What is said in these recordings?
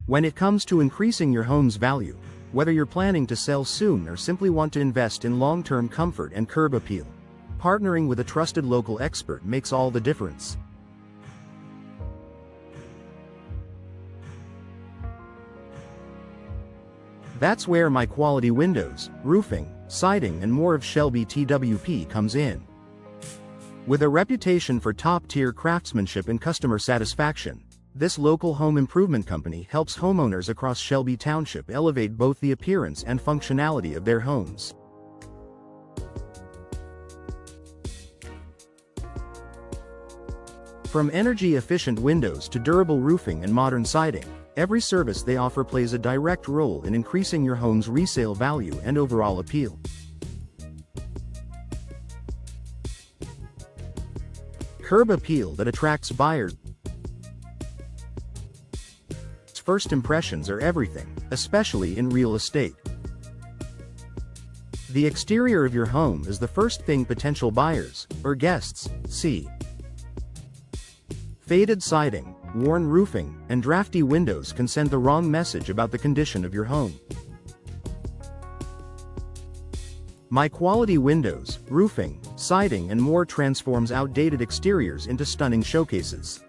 When it comes to increasing your home's value, whether you're planning to sell soon or simply want to invest in long-term comfort and curb appeal, partnering with a trusted local expert makes all the difference. That's where My Quality Windows, Roofing, Siding and More of Shelby Twp comes in. With a reputation for top-tier craftsmanship and customer satisfaction, this local home improvement company helps homeowners across Shelby Township elevate both the appearance and functionality of their homes. From energy-efficient windows to durable roofing and modern siding, every service they offer plays a direct role in increasing your home's resale value and overall appeal. Curb appeal that attracts buyers. First impressions are everything, especially in real estate. The exterior of your home is the first thing potential buyers, or guests, see. Faded siding, worn roofing, and drafty windows can send the wrong message about the condition of your home. My Quality Windows, Roofing, Siding and More transforms outdated exteriors into stunning showcases.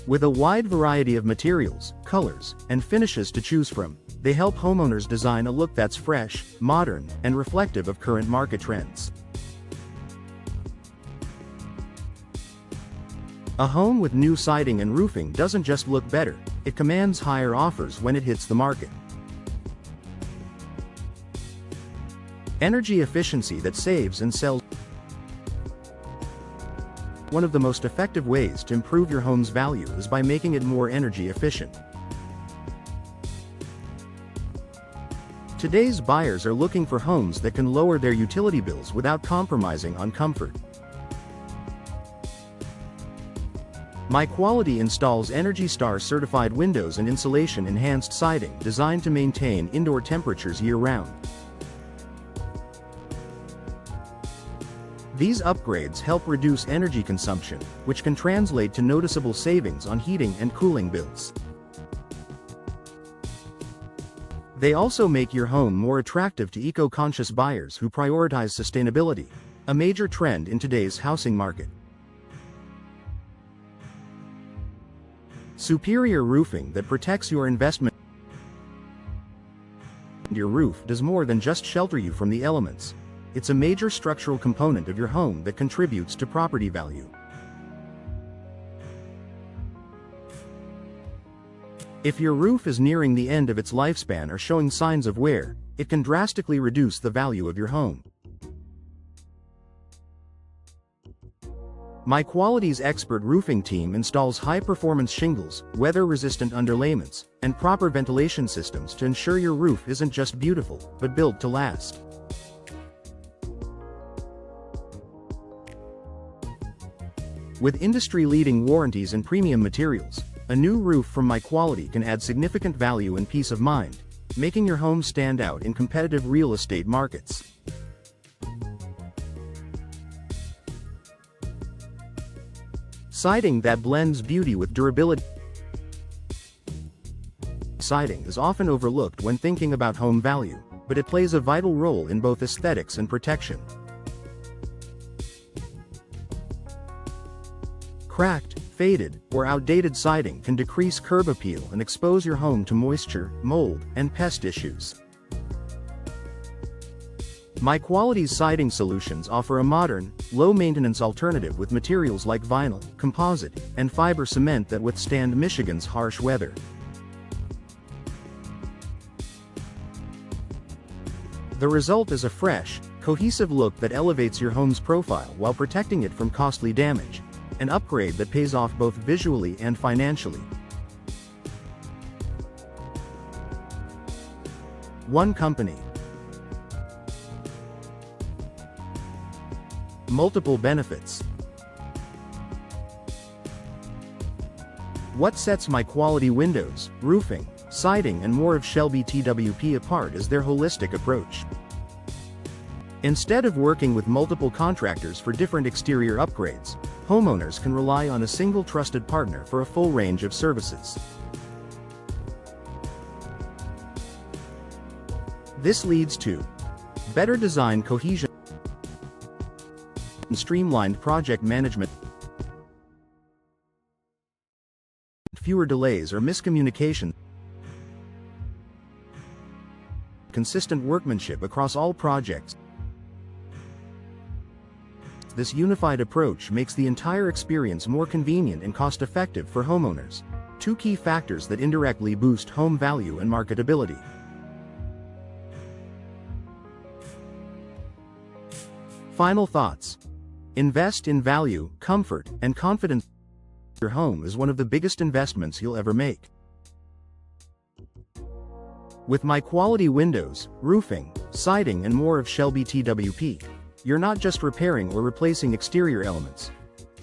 With a wide variety of materials, colors, and finishes to choose from, they help homeowners design a look that's fresh, modern, and reflective of current market trends. A home with new siding and roofing doesn't just look better, it commands higher offers when it hits the market. Energy efficiency that saves and sells. One of the most effective ways to improve your home's value is by making it more energy efficient. Today's buyers are looking for homes that can lower their utility bills without compromising on comfort. My Quality installs ENERGY STAR certified windows and insulation enhanced siding designed to maintain indoor temperatures year-round. These upgrades help reduce energy consumption, which can translate to noticeable savings on heating and cooling bills. They also make your home more attractive to eco-conscious buyers who prioritize sustainability, a major trend in today's housing market. Superior roofing that protects your investment. Your roof does more than just shelter you from the elements. It's a major structural component of your home that contributes to property value. If your roof is nearing the end of its lifespan or showing signs of wear, it can drastically reduce the value of your home. My Quality's expert roofing team installs high-performance shingles, weather-resistant underlayments, and proper ventilation systems to ensure your roof isn't just beautiful, but built to last. With industry-leading warranties and premium materials, a new roof from My Quality can add significant value and peace of mind, making your home stand out in competitive real estate markets. Siding that blends beauty with durability. Siding is often overlooked when thinking about home value, but it plays a vital role in both aesthetics and protection. Cracked, faded, or outdated siding can decrease curb appeal and expose your home to moisture, mold, and pest issues. My Quality's siding solutions offer a modern, low-maintenance alternative with materials like vinyl, composite, and fiber cement that withstand Michigan's harsh weather. The result is a fresh, cohesive look that elevates your home's profile while protecting it from costly damage, an upgrade that pays off both visually and financially. One company. Multiple benefits. What sets My Quality Windows, Roofing, Siding and More of Shelby Twp apart is their holistic approach. Instead of working with multiple contractors for different exterior upgrades, homeowners can rely on a single trusted partner for a full range of services. This leads to better design cohesion and streamlined project management, fewer delays or miscommunication, consistent workmanship across all projects. This unified approach makes the entire experience more convenient and cost-effective for homeowners, two key factors that indirectly boost home value and marketability. Final thoughts. Invest in value, comfort, and confidence. Your home is one of the biggest investments you'll ever make. With my quality windows, roofing, siding, and more of Shelby TWP, you're not just repairing or replacing exterior elements.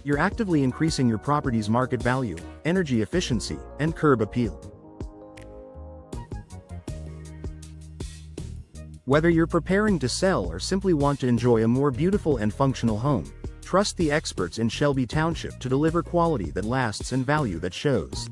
You're actively increasing your property's market value, energy efficiency, and curb appeal. Whether you're preparing to sell or simply want to enjoy a more beautiful and functional home, trust the experts in Shelby Township to deliver quality that lasts and value that shows.